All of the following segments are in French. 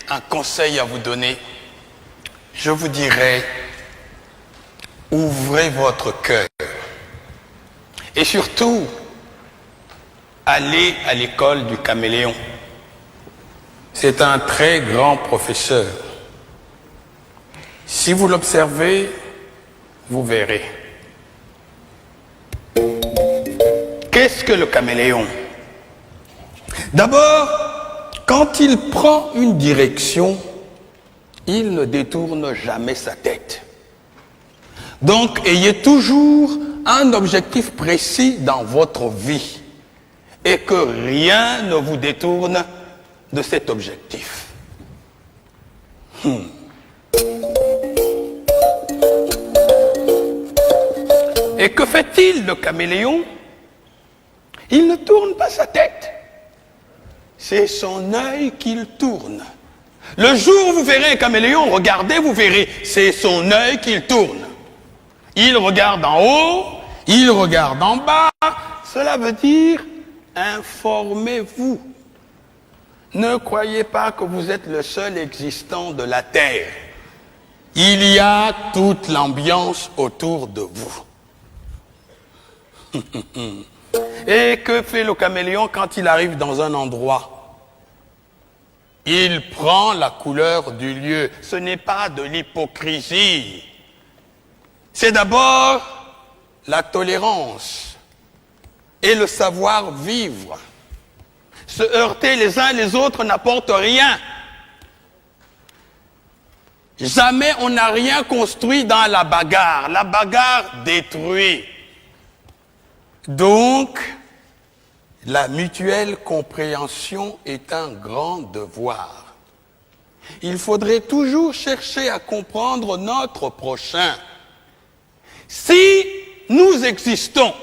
un conseil à vous donner, je vous dirais, ouvrez votre cœur. Et surtout, allez à l'école du caméléon. C'est un très grand professeur. Si vous l'observez, vous verrez. Qu'est-ce que le caméléon? D'abord, quand il prend une direction, il ne détourne jamais sa tête. Donc, ayez toujours un objectif précis dans votre vie et que rien ne vous détourne de cet objectif. Et que fait-il, le caméléon? Il ne tourne pas sa tête. C'est son œil qu'il tourne. Le jour où vous verrez un caméléon, regardez, vous verrez, c'est son œil qu'il tourne. Il regarde en haut, il regarde en bas. Cela veut dire, informez-vous. Ne croyez pas que vous êtes le seul existant de la Terre. Il y a toute l'ambiance autour de vous. Et que fait le caméléon quand il arrive dans un endroit? Il prend la couleur du lieu. Ce n'est pas de l'hypocrisie. C'est d'abord la tolérance et le savoir-vivre. Se heurter les uns les autres n'apporte rien. Jamais on n'a rien construit dans la bagarre. La bagarre détruit. Donc, la mutuelle compréhension est un grand devoir. Il faudrait toujours chercher à comprendre notre prochain. Si nous existons,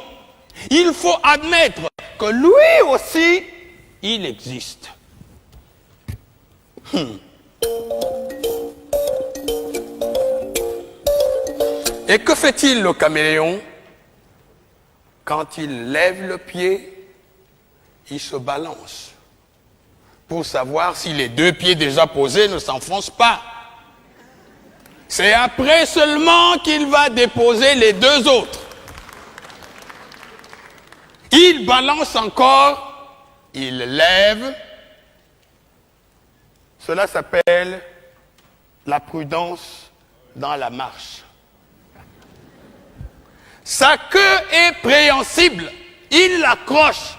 il faut admettre que lui aussi, il existe. Et que fait-il, le caméléon? Quand il lève le pied, il se balance pour savoir si les deux pieds déjà posés ne s'enfoncent pas. C'est après seulement qu'il va déposer les deux autres. Il balance encore, il lève. Cela s'appelle la prudence dans la marche. Sa queue est préhensible. Il l'accroche.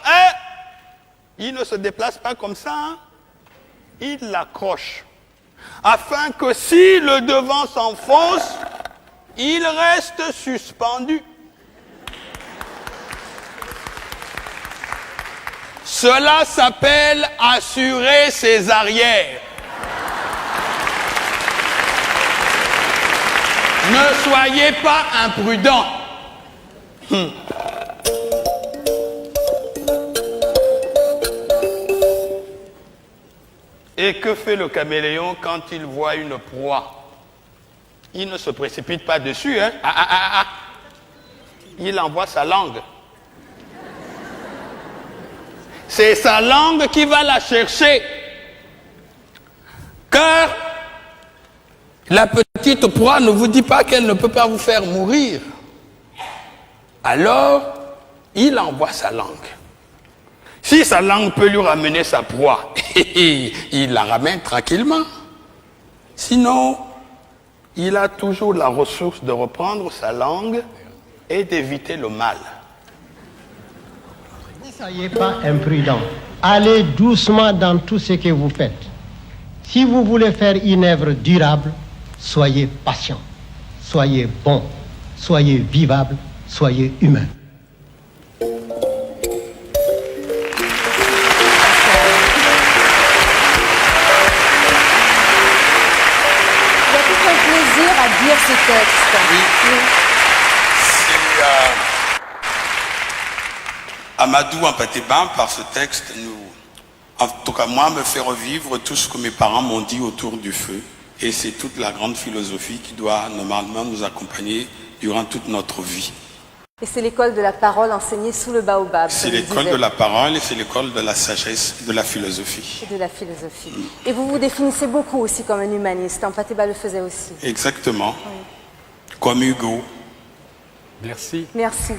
Il ne se déplace pas comme ça. Il l'accroche. Afin que si le devant s'enfonce, il reste suspendu. Cela s'appelle assurer ses arrières. Ne soyez pas imprudents. Et que fait le caméléon quand il voit une proie? Il ne se précipite pas dessus, hein? Il envoie sa langue. C'est sa langue qui va la chercher. Car la petite proie ne vous dit pas qu'elle ne peut pas vous faire mourir. Alors, il envoie sa langue. Si sa langue peut lui ramener sa proie, il la ramène tranquillement. Sinon, il a toujours la ressource de reprendre sa langue et d'éviter le mal. Ne soyez pas imprudent. Allez doucement dans tout ce que vous faites. Si vous voulez faire une œuvre durable, soyez patient, soyez bon, soyez vivable, soyez humain. À dire ce texte. Oui. C'est Amadou Ampateba, par ce texte, en tout cas moi, me fait revivre tout ce que mes parents m'ont dit autour du feu. Et c'est toute la grande philosophie qui doit normalement nous accompagner durant toute notre vie. Et c'est l'école de la parole enseignée sous le baobab. C'est comme il l'école disait, de la parole et c'est l'école de la sagesse, de la philosophie. et de la philosophie. Et vous vous définissez beaucoup aussi comme un humaniste. Mpateba le faisait aussi. Exactement. Comme Hugo. Merci. Merci.